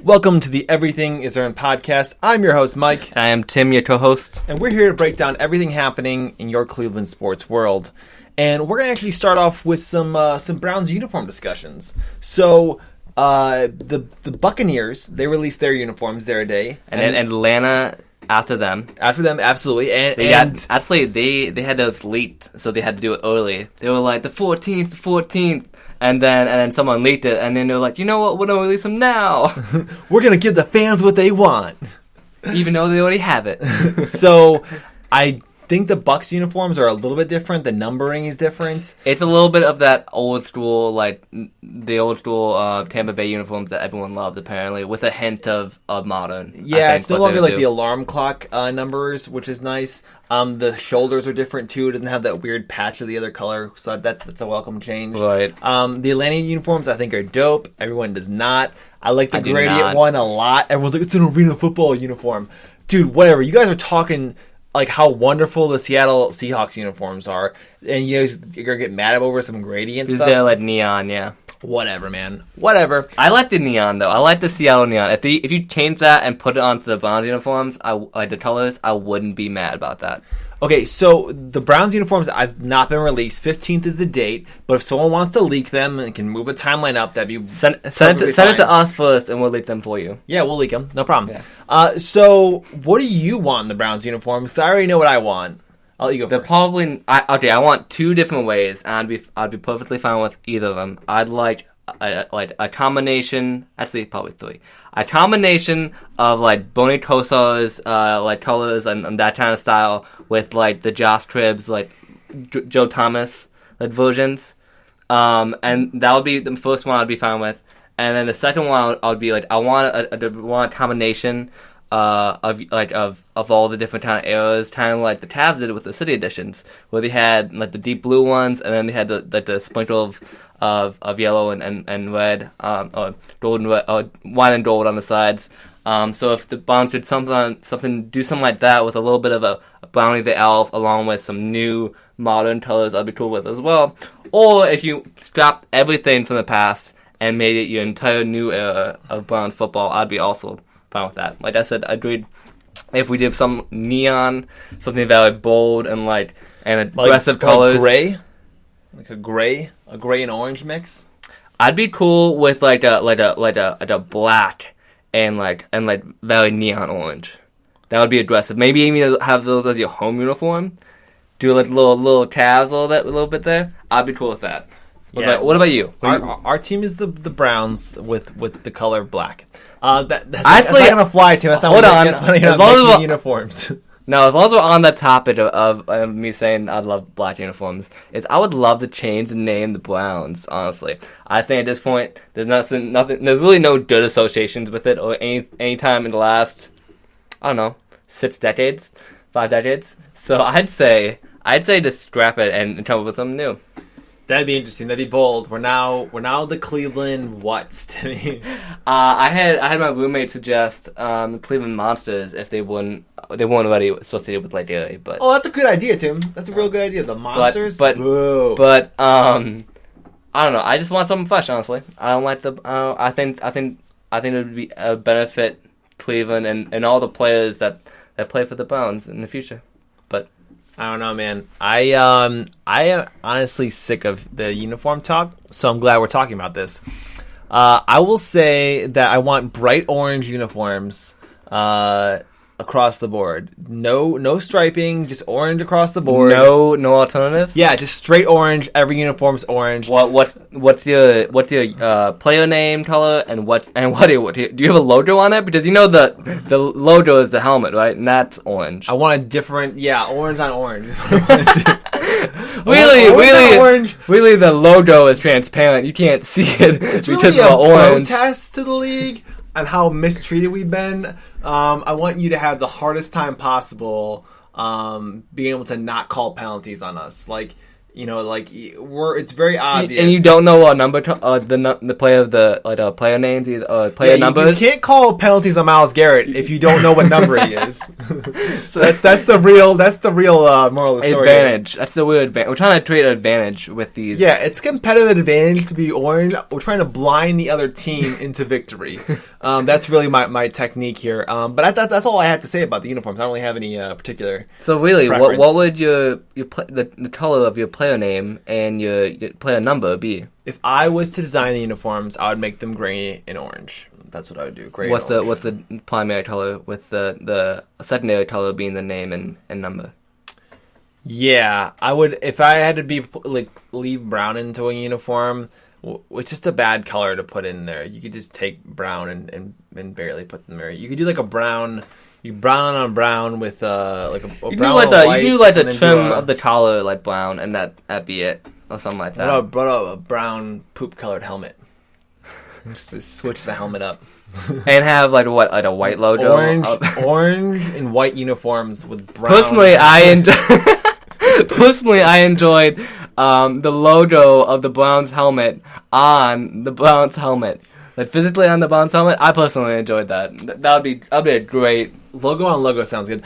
Welcome to the Everything Is Earned podcast. I'm your host, Mike. And I am Tim, your co-host. And we're here to break down everything happening in your Cleveland sports world. And we're going to actually start off with some Browns uniform discussions. So, the Buccaneers, they released their uniforms there today. And then Atlanta after them. After them, absolutely. They had those leaked, so they had to do it early. They were like, the 14th. And then someone leaked it, and then they were like, you know what, we're going to release them now. We're going to give the fans what they want. Even though they already have it. So, I think the Bucs uniforms are a little bit different. The numbering is different. It's a little bit of that old school, Tampa Bay uniforms that everyone loves, apparently, with a hint of modern. Yeah, it's no longer like the alarm clock numbers, which is nice. The shoulders are different too. It doesn't have that weird patch of the other color, so that's a welcome change. Right. The Atlanta uniforms I think are dope. Everyone does not. I like the gradient one a lot. Everyone's like, it's an arena football uniform. Dude, whatever. You guys are talking like how wonderful the Seattle Seahawks uniforms are, and you're gonna get mad over some gradient stuff. They're like neon, yeah. Whatever, man. Whatever. I like the neon though. I like the Seattle neon. If you change that and put it onto the Browns uniforms, like the colors, I wouldn't be mad about that. Okay, so the Browns uniforms have not been released. 15th is the date, but if someone wants to leak them and can move a timeline up, that'd be send it to us first, and we'll leak them for you. Yeah, we'll leak them. No problem. Yeah. So what do you want in the Browns uniforms? Because I already know what I want. I'll let you go first. I want two different ways, and I'd be perfectly fine with either of them. I'd like a combination. Actually, probably three. A combination of like Boney Kosar's like colors and that kind of style with like the Josh Cribbs like Joe Thomas like versions, and that would be the first one I'd be fine with. And then the second one I would be like I want a combination of all the different kind of eras, kind of like the Tabs did with the City Editions, where they had like the deep blue ones, and then they had the sprinkle of yellow and red, or gold and red, or white and gold on the sides. So if the Browns did do something like that with a little bit of a Brownie the Elf, along with some new modern colors, I'd be cool with as well. Or if you scrapped everything from the past and made it your entire new era of Browns football, I'd be also fine with that. Like I said, I agreed. If we did some neon, something very bold and aggressive colors, gray, like a gray and orange mix, I'd be cool with like a black and very neon orange. That would be aggressive. Maybe even have those as your home uniform. Do like little calves a little bit there. I'd be cool with that. What about you? Our team is the Browns with the color black. That's not gonna fly, Tim. That's not hold on. That's as long as uniforms. No, as long as we're on that topic of me saying I love black uniforms, I would love to change the name the Browns. Honestly, I think at this point there's nothing. There's really no good associations with it, or any time in the last, I don't know, 5 decades. So I'd say to scrap it and come up with something new. That'd be interesting. That'd be bold. We're now the Cleveland what's to me. I had my roommate suggest the Cleveland Monsters if they weren't already associated with Lady, but that's a good idea, Tim. That's a real good idea. The Monsters, but I don't know. I just want something fresh. Honestly, I don't like the. I think it would be a benefit Cleveland and all the players that play for the Browns in the future, but. I don't know, man. I am honestly sick of the uniform talk, so I'm glad we're talking about this. I will say that I want bright orange uniforms across the board. No striping, just orange across the board. No alternatives. Yeah, just straight orange. Every uniform's orange. What's your player name color and what do you have a logo on it? Because you know the logo is the helmet, right? And that's orange. I want a different, orange on orange. Really, the logo is transparent. You can't see it. It's really a protest to the league on how mistreated we've been. I want you to have the hardest time possible being able to not call penalties on us. Like, it's very obvious. And you don't know what number the player of the player names, player numbers. You can't call penalties on Myles Garrett if you don't know what number he is. So that's the real moral of the story. Advantage. That's the real advantage. We're trying to create an advantage with these. Yeah, it's competitive advantage to be orange. We're trying to blind the other team into victory. That's really my technique here. But that's all I have to say about the uniforms. I don't really have any particular. So really, preference. what would the color of your player name and your player number be? If I was to design the uniforms, I would make them gray and orange. That's what I would do. Gray. What's the primary color with the secondary color being the name and number? Yeah, I would. If I had to leave brown into a uniform, it's just a bad color to put in there. You could just take brown and barely put them there. You could do like a brown. You brown on brown with a brown on white. You do like the trim of the collar like brown, and that'd be it, or something like that. What about a brown poop colored helmet? Just to switch the helmet up. And have like a white logo. Orange and white uniforms with brown. Personally, I enjoyed the logo of the Browns helmet on the Browns helmet. Like physically on the Browns helmet, I personally enjoyed that. That'd be a great logo on logo. Sounds good.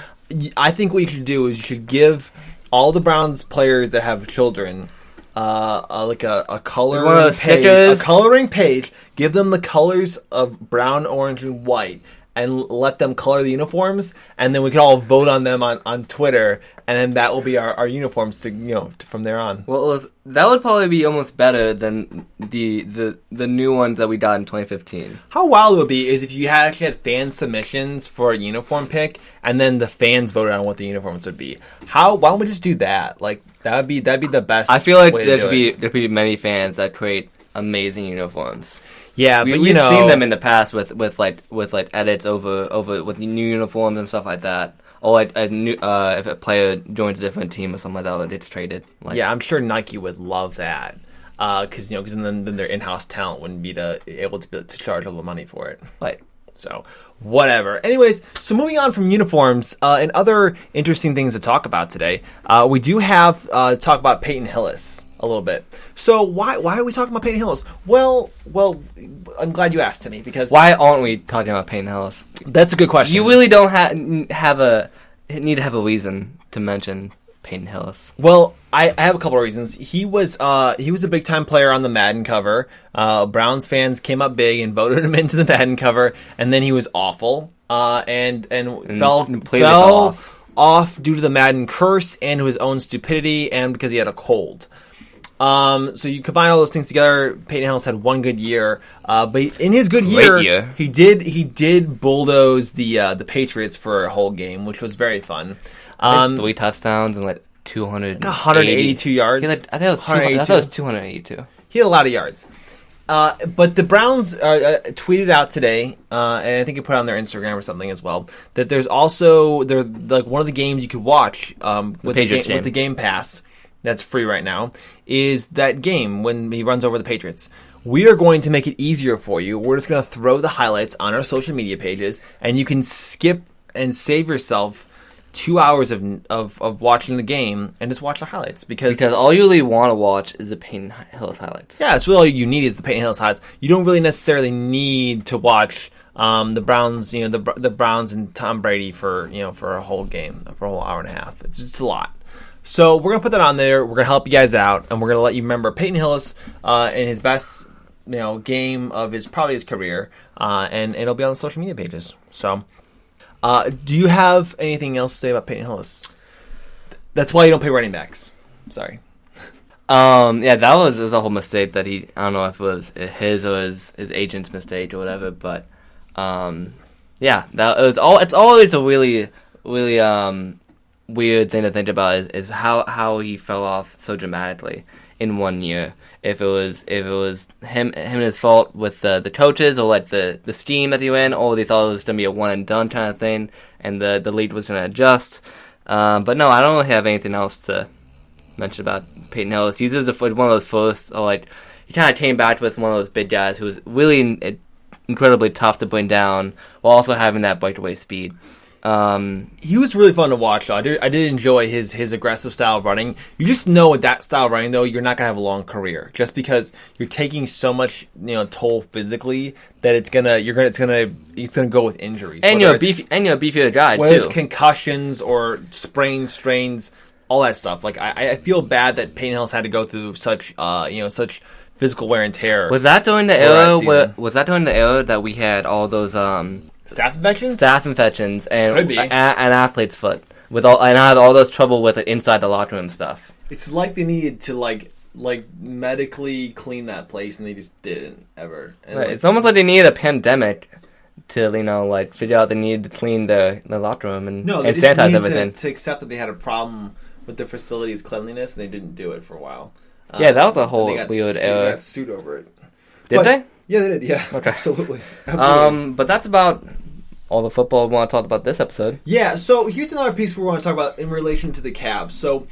I think what you should do is you should give all the Browns players that have children a coloring page. A coloring page. Give them the colors of brown, orange, and white, and let them color the uniforms, and then we can all vote on them on Twitter, and then that will be our uniforms from there on. Well, that would probably be almost better than the new ones that we got in 2015. How wild it would be is if you actually had fan submissions for a uniform pick, and then the fans voted on what the uniforms would be. Why don't we just do that? Like that'd be the best. I feel like there'd be many fans that create amazing uniforms. Yeah, but we've seen them in the past with edits over with new uniforms and stuff like that. Or like if a player joins a different team or something like that, it gets traded. Yeah, I'm sure Nike would love that because then their in-house talent wouldn't be able to charge all the money for it. Right. So whatever. Anyways, so moving on from uniforms and other interesting things to talk about today, we do have talk about Peyton Hillis a little bit. So why are we talking about Peyton Hillis? Well, I'm glad you asked, Timmy, because why aren't we talking about Peyton Hillis? That's a good question. You really don't need to have a reason to mention Peyton Hillis. Well, I have a couple of reasons. He was a big time player on the Madden cover. Browns fans came up big and voted him into the Madden cover, and then he was awful and fell off due to the Madden curse and his own stupidity and because he had a cold. So you combine all those things together. Peyton Hillis had one good year, but in his good year, he did bulldoze the Patriots for a whole game, which was very fun. 3 touchdowns and like 182 yards. I thought it was 282. He had a lot of yards. But the Browns tweeted out today, and I think he put it on their Instagram or something as well, that there's also one of the games you could watch with the Game Pass. That's free right now, is that game when he runs over the Patriots. We are going to make it easier for you. We're just going to throw the highlights on our social media pages, and you can skip and save yourself 2 hours of watching the game and just watch the highlights. Because all you really want to watch is the Peyton Hillis highlights. Yeah, that's really all you need is the Peyton Hillis highlights. You don't really necessarily need to watch the Browns, the Browns and Tom Brady for a whole game, for a whole hour and a half. It's just a lot. So we're going to put that on there. We're going to help you guys out, and we're going to let you remember Peyton Hillis in his best game of his career, and it'll be on the social media pages. So do you have anything else to say about Peyton Hillis? That's why you don't pay running backs. Sorry. Yeah, that was a whole mistake that I don't know if it was his or his agent's mistake or whatever, but yeah, it's always a really, really weird thing to think about is how he fell off so dramatically in 1 year. If it was him and his fault with the coaches, or like the scheme that they were in, or they thought it was gonna be a one and done kind of thing, and the league was gonna adjust. But no, I don't really have anything else to mention about Peyton Hillis. He's just one of those first, he kind of came back with one of those big guys who was really incredibly tough to bring down, while also having that breakaway speed. He was really fun to watch, though. I did enjoy his aggressive style of running. You just know with that style of running, though, you're not gonna have a long career, just because you're taking so much, toll physically that it's gonna go with injuries. And you're a beefier guy whether too. It's concussions or sprains, strains, all that stuff. Like I feel bad that Peyton Hillis had to go through such such physical wear and tear. Was that during the era that we had all those Staph infections? Staph infections and Could be. an athlete's foot and I had all this trouble with it inside the locker room stuff. It's like they needed to like medically clean that place, and they just didn't ever. And Right. It's almost like they needed a pandemic to figure out they needed to clean the locker room and sanitize everything. To accept that they had a problem with the facility's cleanliness, and they didn't do it for a while. Yeah, that was a whole weird era. They got sued over it. Did they? Yeah, they did. Yeah. Okay. Absolutely. But that's about all the football we want to talk about this episode. Yeah, so here's another piece we want to talk about in relation to the Cavs. So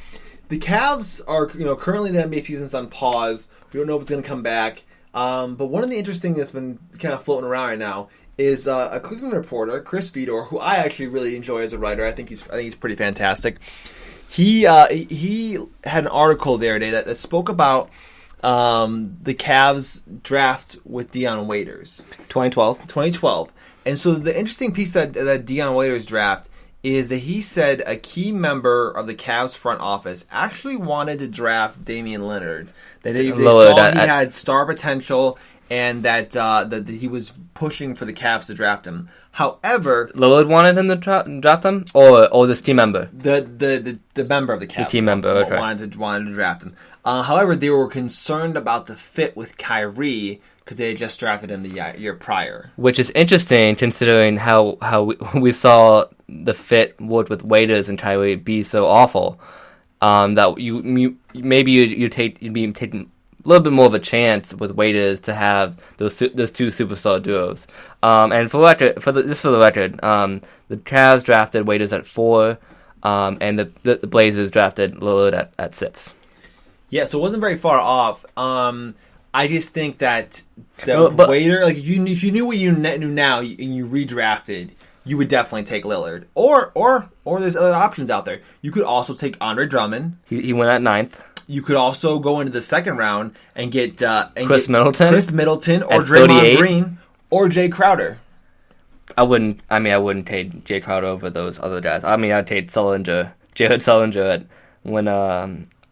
the Cavs are, currently the NBA season's on pause. We don't know if it's going to come back. But one of the interesting that's been kind of floating around right now is a Cleveland reporter, Chris Fedor, who I actually really enjoy as a writer. I think he's pretty fantastic. He had an article the other day that spoke about the Cavs draft with Dion Waiters. 2012. And so the interesting piece that Dion Waiters draft is that he said a key member of the Cavs front office actually wanted to draft Damian Lillard. That they saw he had star potential and that he was pushing for the Cavs to draft him. However, Lillard wanted him to draft him, or this team member. The member of the Cavs, the team member, okay. wanted to draft him. However, they were concerned about the fit with Kyrie because they had just drafted him the year prior. Which is interesting considering how we saw the fit work with Waiters and Kyrie be so awful. That you'd be taking a little bit more of a chance with Waiters to have those two superstar duos. And for the record, the Cavs drafted Waiters at 4, and the Blazers drafted Lillard at 6. Yeah, so it wasn't very far off. I just think that Waiter, like if you knew what you knew now and you redrafted, you would definitely take Lillard. Or there's other options out there. You could also take Andre Drummond. He went at 9th. You could also go into the second round and get Chris Middleton, or Draymond Green, or Jay Crowder. I wouldn't take Jay Crowder over those other guys. I mean, I'd take Jared Sullinger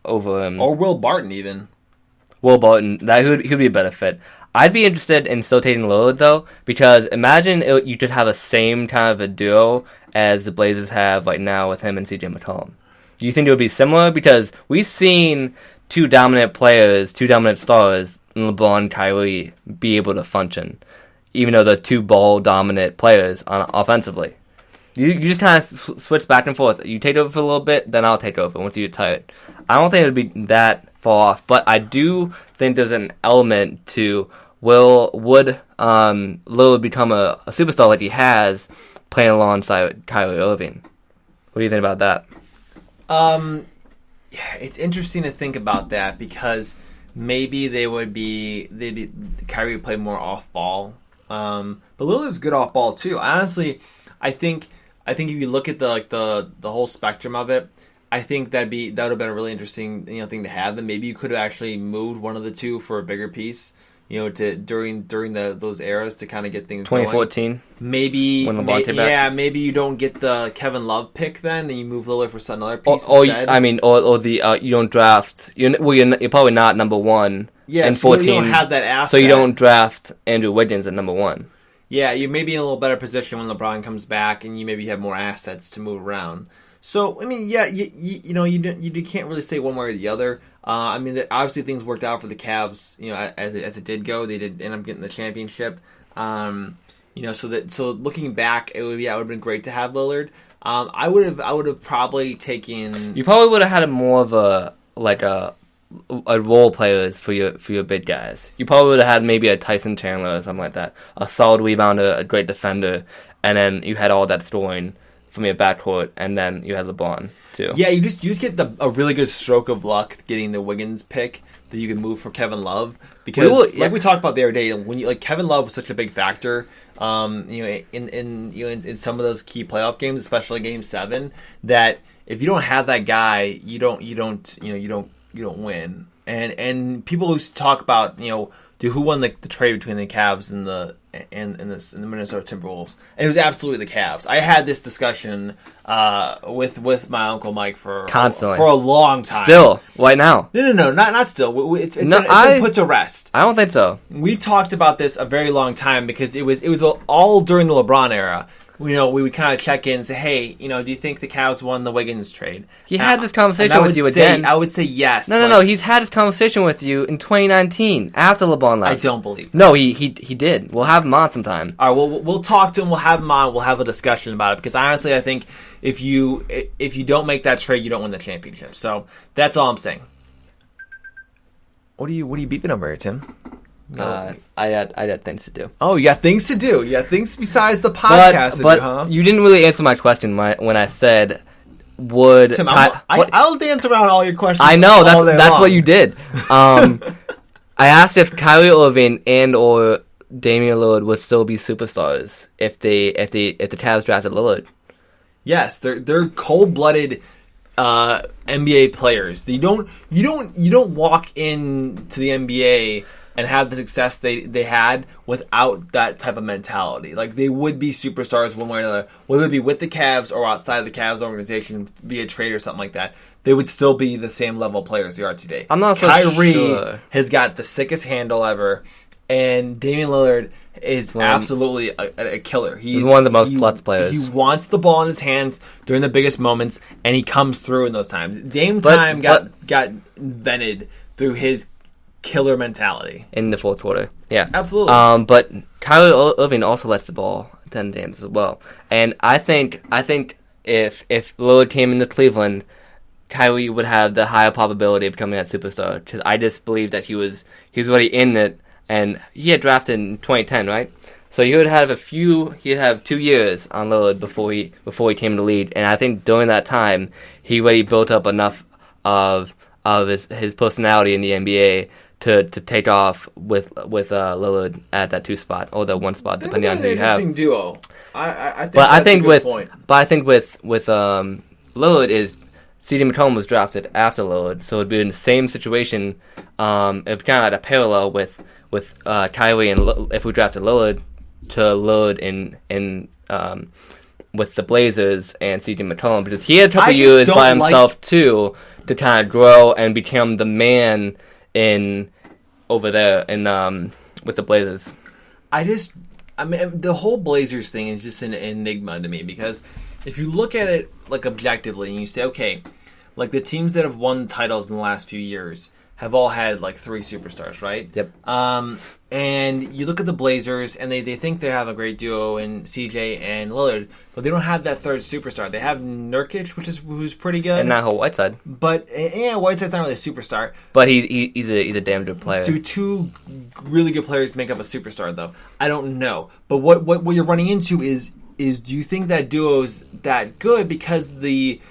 over him. Or Will Barton even. Will Barton, he'd be a better fit. I'd be interested in still taking Lillard though, because imagine you could have the same kind of a duo as the Blazers have right now with him and CJ McCollum. Do you think it would be similar? Because we've seen two dominant stars, LeBron and Kyrie, be able to function, even though they're two ball-dominant players offensively. You just kind of switch back and forth. You take over for a little bit, then I'll take over once you get tired. I don't think it would be that far off, but I do think there's an element to would Lillard become a superstar like he has playing alongside Kyrie Irving? What do you think about that? Yeah, it's interesting to think about that because maybe Kyrie would play more off ball. But Lillard's good off ball too. Honestly, I think if you look at the whole spectrum of it, I think that would have been a really interesting thing to have. Then maybe you could have actually moved one of the two for a bigger piece. During those eras to kind of get things 2014. Going. Maybe when LeBron came back. Yeah, maybe you don't get the Kevin Love pick then, and you move Lillard for another piece instead. You don't draft. You're probably not number 1. Yeah, in so 14. you don't have that asset. So you don't draft Andrew Wiggins at number 1. Yeah, you may be in a little better position when LeBron comes back, and you maybe have more assets to move around. So I mean, yeah, you can't really say one way or the other. I mean, obviously things worked out for the Cavs. As it did go, they did end up getting the championship. So looking back, it would have been great to have Lillard. I would have probably taken. You probably would have had more of a role players for your big guys. You probably would have had maybe a Tyson Chandler or something like that, a solid rebounder, a great defender, and then you had all that scoring from your backcourt, and then you had LeBron too. Yeah, you just get a really good stroke of luck getting the Wiggins pick that you can move for Kevin Love, because we talked about the other day, when you Kevin Love was such a big factor, in some of those key playoff games, especially Game 7, that if you don't have that guy, you don't win. And people who talk about who won the trade between the Cavs and the Minnesota Timberwolves, and it was absolutely the Cavs. I had this discussion with my Uncle Mike for a long time. Still, right now? No, not still. It's been put to rest. I don't think so. We talked about this a very long time because it was all during the LeBron era. We would kind of check in and say, hey, do you think the Cavs won the Wiggins trade? He had this conversation with you again. I would say yes. No. He's had this conversation with you in 2019 after LeBron left. I don't believe that. No, he did. We'll have him on sometime. All right, well, we'll talk to him. We'll have him on. We'll have a discussion about it, because honestly, I think if you don't make that trade, you don't win the championship. So that's all I'm saying. What are you beeping over here, Tim? No. I had things to do. Oh, you got things to do. You got things besides the podcast to do, huh? You didn't really answer my question when I said, would... Tim, I'll dance around all your questions. I know, that's what you did. I asked if Kyrie Irving and or Damian Lillard would still be superstars if the Cavs drafted Lillard. Yes, they're cold-blooded NBA players. You don't walk into the NBA and have the success they had without that type of mentality. Like, they would be superstars one way or another, whether it be with the Cavs or outside of the Cavs organization via trade or something like that. They would still be the same level of players they are today. I'm not so Kyrie sure. has got the sickest handle ever, and Damian Lillard is absolutely a killer. He's one of the most clutch players. He wants the ball in his hands during the biggest moments, and he comes through in those times. Dame time got invented through his killer mentality in the fourth quarter. Yeah, absolutely. But Kyrie Irving also lets the ball 10 games as well. And I think if Lillard came into Cleveland, Kyrie would have the higher probability of becoming that superstar. Because I just believe that he was already in it, and he had drafted in 2010, right? So he would have 2 years on Lillard before he came to lead. And I think during that time he already built up enough of his personality in the NBA to take off with Lillard at that 2 spot or the 1 spot, depending on who you have. Interesting duo. I think with Lillard is C.J. McCollum was drafted after Lillard, so it'd be in the same situation. It'd kind of like a parallel with Kyrie and if we drafted Lillard to Lillard in with the Blazers and C.J. McCollum, because he had a couple years by himself too to kind of grow and become the man over there with the Blazers. I mean, the whole Blazers thing is just an enigma to me, because if you look at it like objectively and you say, okay, like the teams that have won titles in the last few years have all had like 3 superstars, right? Yep. And you look at the Blazers, and they think they have a great duo in CJ and Lillard, but they don't have that third superstar. They have Nurkic, who's pretty good, and not Whiteside. But Whiteside's not really a superstar. But he's a damn good player. Do 2 really good players make up a superstar, though? I don't know. But what you're running into is do you think that duo's that good because the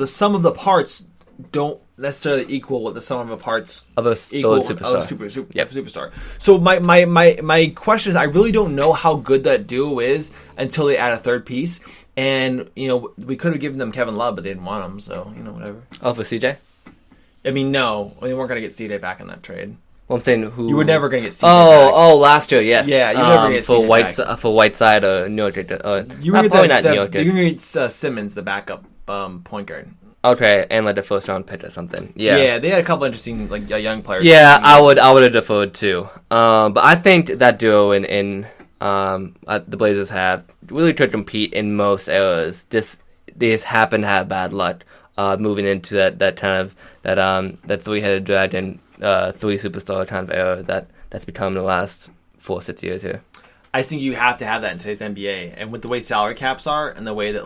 sum of the parts don't necessarily equal what the sum of the parts of a superstar. Superstar. So my question is, I really don't know how good that duo is until they add a third piece. And we could have given them Kevin Love, but they didn't want him, so whatever. Oh, for CJ? I mean, no, they weren't going to get CJ back in that trade. Well, I'm saying who... You were never going to get CJ back. Oh, last year, yes. Yeah, you were never going to get CJ back. For Whiteside or New York. You were going to get Simmons, the backup point guard. Okay, and like the first round pick or something. Yeah, they had a couple interesting young players. Yeah, I would have deferred too. But I think that duo in the Blazers have really could compete in most eras. They just happen to have bad luck moving into that kind of that 3-headed dragon, 3 superstar kind of era that's become the last 4-6 years here. I think you have to have that in today's NBA, and with the way salary caps are, and the way that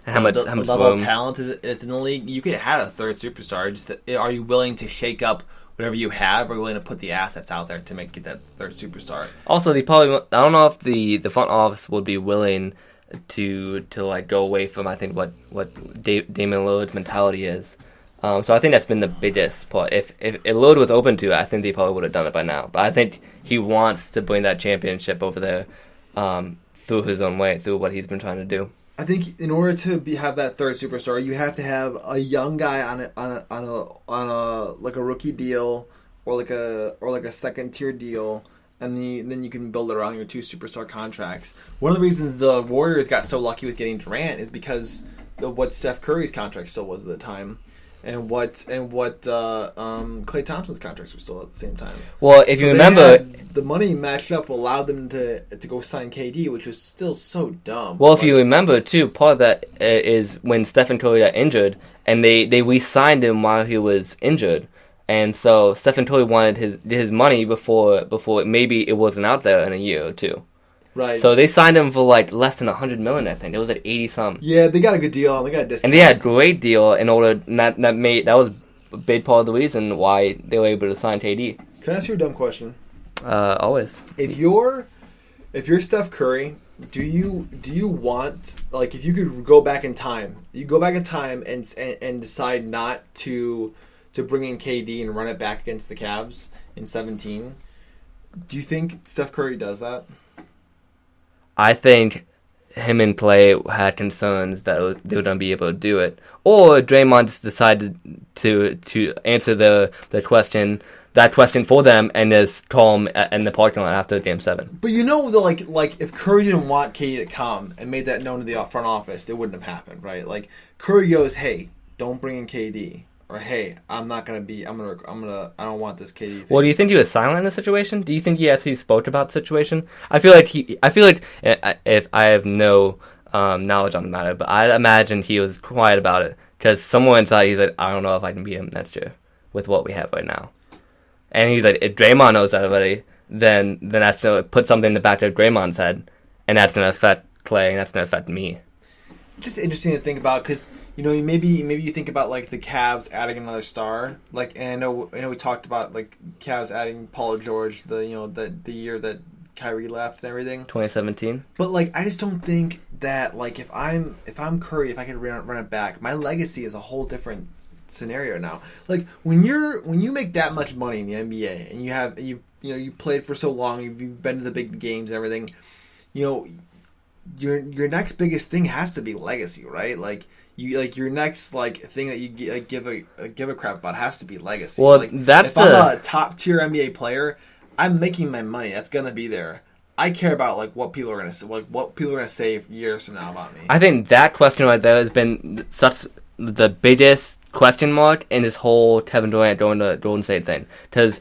how much level of talent is in the league, you could have a third superstar. Just are you willing to shake up whatever you have, or are you willing to put the assets out there to get that third superstar? Also, I don't know if the front office would be willing to like go away from I think what Damian Lillard's mentality is. So I think that's been the biggest part. If Lillard was open to it, I think they probably would have done it by now. But I think he wants to bring that championship over there through his own way, through what he's been trying to do. I think in order to have that third superstar, you have to have a young guy on a like a rookie deal or like a second tier deal, and then you can build it around your two superstar contracts. One of the reasons the Warriors got so lucky with getting Durant is because of what Steph Curry's contract still was at the time. And what Klay Thompson's contracts were still at the same time. Well, if you remember, the money matched up allowed them to go sign KD, which was still so dumb. Well, if you remember too, part of that is when Stephen Curry got injured, and they re-signed him while he was injured, and so Stephen Curry wanted his money before maybe it wasn't out there in a year or two. Right. So they signed him for like less than $100 million, I think. It was like 80-something. Yeah, they got a good deal. They got a discount. And they had a great deal in order that was a big part of the reason why they were able to sign KD. Can I ask you a dumb question? Always. If you're Steph Curry, do you want, like, if you could go back in time, and decide not to bring in KD and run it back against the Cavs in 2017? Do you think Steph Curry does that? I think him and Klay had concerns that they wouldn't be able to do it, or Draymond just decided to answer the question for them and just call him in the parking lot after Game 7. But like if Curry didn't want KD to come and made that known to the front office, it wouldn't have happened, right? Like Curry goes, "Hey, don't bring in KD." Or, hey, I don't want this KD thing. Well, do you think he was silent in the situation? Do you think he actually spoke about the situation? I feel like if I have no knowledge on the matter, but I imagine he was quiet about it because somewhere inside he's like, I don't know if I can beat him next year with what we have right now. And he's like, if Draymond knows that already, then that's going to put something in the back of Draymond's head, and that's going to affect Klay, and that's going to affect me. Just interesting to think about because, you know, maybe you think about like the Cavs adding another star, like, and I know we talked about like Cavs adding Paul George the year that Kyrie left and everything, 2017. But like, I just don't think that like if I'm Curry, if I could run it back, my legacy is a whole different scenario now. Like when you make that much money in the NBA and you played for so long, you've been to the big games and everything, you know, your next biggest thing has to be legacy, right? Like your next thing that you give a crap about has to be legacy. Well, I'm a top tier NBA player, I'm making my money. That's gonna be there. I care about like what people are gonna say years from now about me. I think that question right there has been such the biggest question mark in this whole Kevin Durant going to Golden State thing, because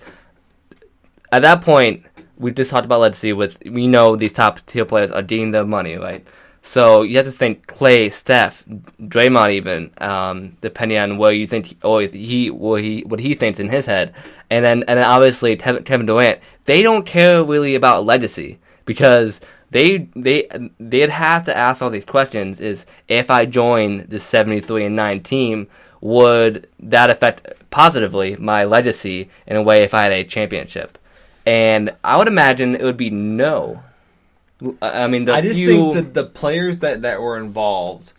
at that point we just talked about legacy. We know these top tier players are getting their money, right? So you have to think Klay, Steph, Draymond, even depending on where you think, or what he thinks in his head, and then obviously Kevin Durant. They don't care really about legacy because they'd have to ask all these questions: is if I join the 73-9 team, would that affect positively my legacy in a way if I had a championship? And I would imagine it would be no. I mean, I just think that the players that were involved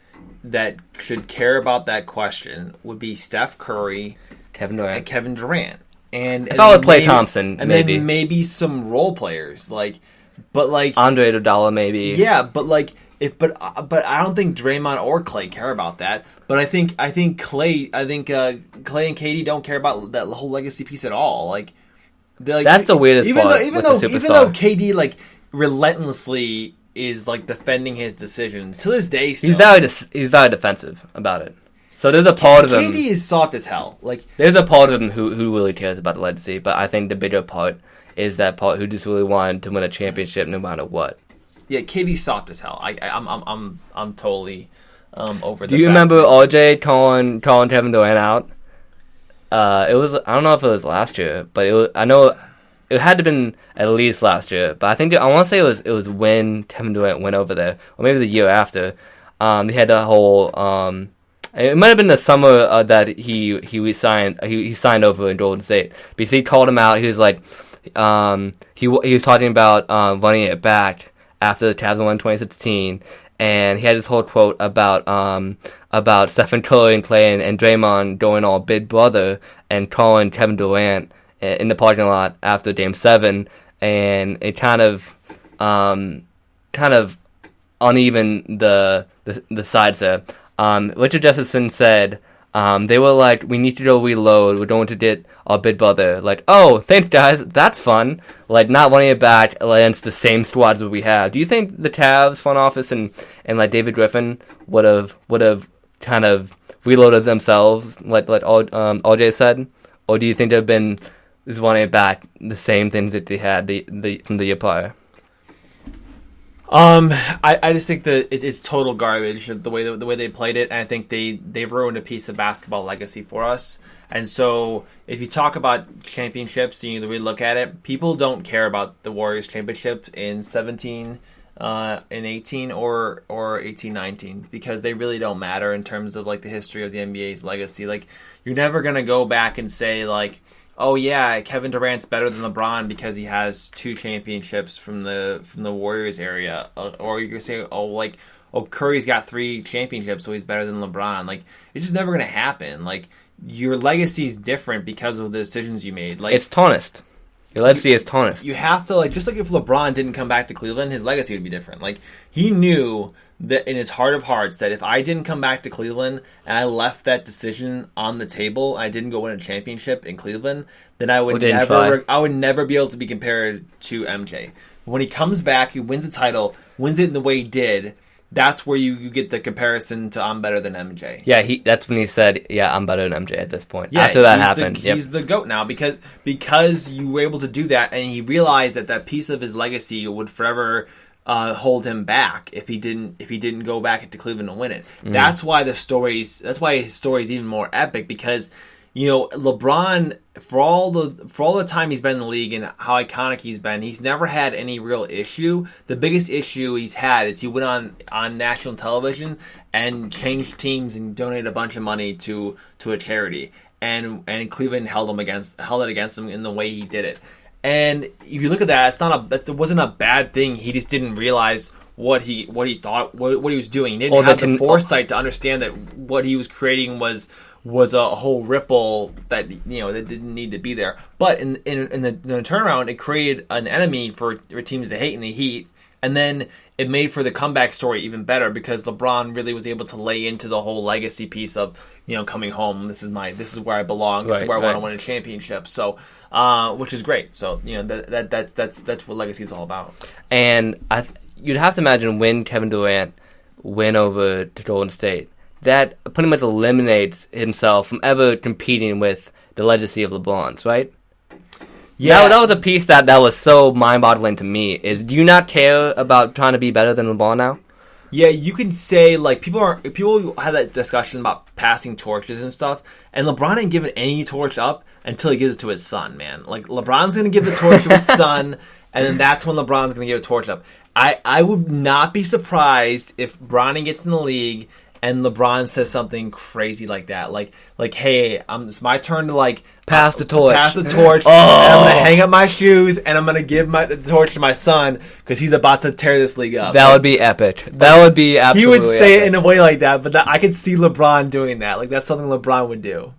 that should care about that question would be Steph Curry, Kevin Durant. And if I was Klay Thompson, and then maybe some role players Andre Iguodala, maybe. Yeah, but I don't think Draymond or Klay care about that. But I think Klay and KD don't care about that whole legacy piece at all. That's the weirdest part. Even though KD relentlessly is defending his decision to this day. Still. He's very defensive about it. So there's a part of him. KD is soft as hell. There's a part of him who really cares about the legacy, but I think the bigger part is that part who just really wanted to win a championship no matter what. Yeah, KD's soft as hell. I'm totally over. Do you remember RJ calling Kevin Durant out? It was, I don't know if it was last year, but I know it had to have been at least last year. But I want to say it was when Kevin Durant went over there, or maybe the year after. They had the whole. It might have been the summer that he signed over in Golden State. Because he called him out. He was like, he was talking about running it back after the Cavs won 2016. and he had this whole quote about Stephen Curry and Clay and Draymond going all big brother and calling Kevin Durant in the parking lot after Game 7, and it kind of uneven the sides there. Richard Jefferson said, they were like, we need to go reload, we're going to get our big brother. Like, oh, thanks guys, that's fun. Like, not running it back against the same squads that we have. Do you think the Cavs front office and like David Griffin would have kind of reloaded themselves, like RJ said? Or do you think they've been just running it back the same things that they had from the year prior? I just think that it's total garbage the way they played it, and I think they've ruined a piece of basketball legacy for us. And so if you talk about championships and you really look at it, people don't care about the Warriors championship in 17, in 18 or 18-19 because they really don't matter in terms of like the history of the NBA's legacy. Like, you're never gonna go back and say like, oh yeah, Kevin Durant's better than LeBron because he has 2 championships from the Warriors area, or you could say, Curry's got 3 championships, so he's better than LeBron. Like, it's just never gonna happen. Like, your legacy is different because of the decisions you made. Like, it's tarnished. Your legacy is tarnished. You have to just like if LeBron didn't come back to Cleveland, his legacy would be different. Like, he knew that in his heart of hearts that if I didn't come back to Cleveland and I left that decision on the table, I didn't go win a championship in Cleveland, then I would never be able to be compared to MJ. When he comes back, he wins the title, wins it in the way he did. That's where you get the comparison to I'm better than MJ. Yeah, that's when he said, yeah, I'm better than MJ at this point. Yeah, after that happened. He's the GOAT now because you were able to do that, and he realized that piece of his legacy would forever hold him back if he didn't go back into Cleveland and win it. That's why his story is even more epic, because LeBron, for all the time he's been in the league and how iconic he's been, he's never had any real issue. The biggest issue he's had is he went on national television and changed teams and donated a bunch of money to a charity, and Cleveland held it against him in the way he did it. And if you look at that, it wasn't a bad thing. He just didn't realize what he thought, what he was doing. He didn't have the foresight to understand that what he was creating was a whole ripple that that didn't need to be there. But in the turnaround, it created an enemy for teams to hate in the Heat, and then it made for the comeback story even better because LeBron really was able to lay into the whole legacy piece of coming home. This is where I belong. This is where I want to win a championship. So, which is great. So that's what legacy is all about. And you'd have to imagine when Kevin Durant went over to Golden State, that pretty much eliminates himself from ever competing with the legacy of LeBron's, right? Yeah, that was a piece that was so mind-boggling to me. Do you not care about trying to be better than LeBron now? Yeah, you can say like people have that discussion about passing torches and stuff, and LeBron ain't giving any torch up until he gives it to his son, man. Like, LeBron's gonna give the torch to his son, and then that's when LeBron's gonna give a torch up. I would not be surprised if Bronny gets in the league and LeBron says something crazy like that, like, hey, it's my turn to pass the torch. And I'm gonna hang up my shoes and I'm gonna give the torch to my son because he's about to tear this league up. That would be epic. That would be absolutely. He would say epic. it in a way like that, but I could see LeBron doing that. Like, that's something LeBron would do.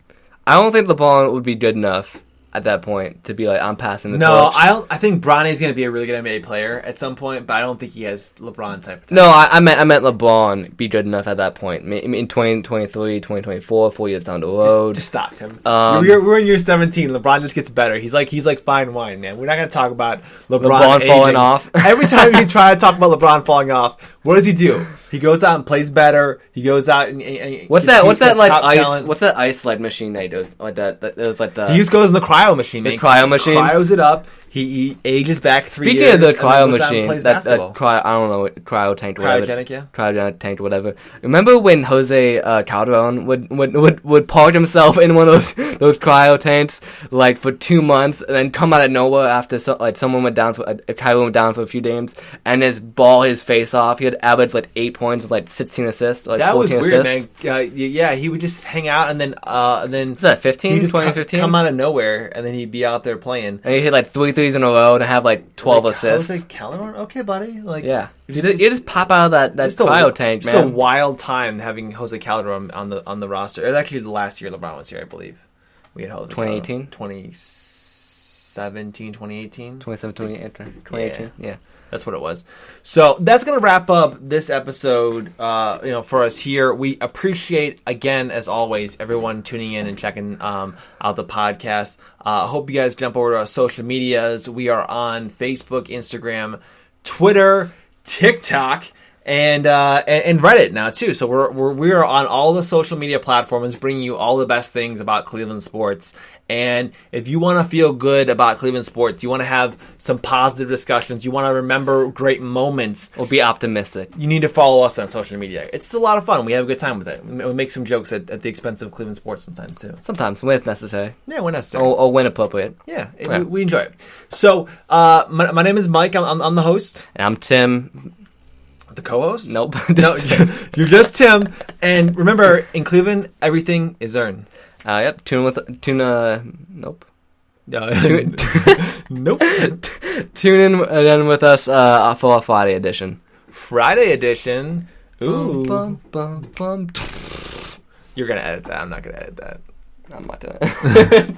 I don't think LeBron would be good enough at that point to be like, I'm passing the torch. No, I think Bronny's going to be a really good NBA player at some point, but I don't think he has LeBron type of talent. No, I meant LeBron be good enough at that point. In 2023, 2024, 4 years down the road. Just stop, Tim. We're in year 17. LeBron just gets better. He's like fine wine, man. We're not going to talk about LeBron falling off. Every time you try to talk about LeBron falling off, what does he do? He goes out and plays better. He goes out and what's that ice sled machine that he does? Like that was like the. He just goes in the cryo machine. The cryo machine. Cryos it up. He ages back 3 years. Speaking of the cryo machine, that I don't know, cryo tank or whatever. Cryogenic, yeah. Cryogenic tank or whatever. Remember when Jose Calderon would park himself in one of those cryo tanks like for 2 months and then come out of nowhere after someone went down Kyrie went down for a few games and just ball his face off. He had averaged 8 points with 16 assists. That 14 was weird, assists. Man. Yeah, he would just hang out and then was that 15? 2015? Come out of nowhere and then he'd be out there playing. And he hit 3 threes in a row and have like 12 like, assists. Jose Calderon? Okay, buddy. Like, Yeah. You just pop out of that cryo tank, man. It's a wild time having Jose Calderon on the roster. It was actually the last year LeBron was here, I believe. We had Jose 2018? 2017, 2018? 2018, yeah. That's what it was. So that's going to wrap up this episode for us here. We appreciate, again, as always, everyone tuning in and checking out the podcast. Hope you guys jump over to our social medias. We are on Facebook, Instagram, Twitter, TikTok, and Reddit now too. So we're on all the social media platforms, bringing you all the best things about Cleveland sports. And if you want to feel good about Cleveland sports, you want to have some positive discussions, you want to remember great moments, or be optimistic, you need to follow us on social media. It's a lot of fun. We have a good time with it. We make some jokes at the expense of Cleveland sports sometimes too. Sometimes when it's necessary. Yeah, when necessary. Or when appropriate. Yeah, we enjoy it. So my name is Mike. I'm the host. And I'm Tim. The co-host? Nope. No, you're just Tim. And remember, in Cleveland, everything is earned. Yep. Nope. Nope. Tune in again with us for our Friday edition. Friday edition. Ooh. Bum, bum, bum, bum. You're gonna edit that. I'm not gonna edit that. I'm not doing it.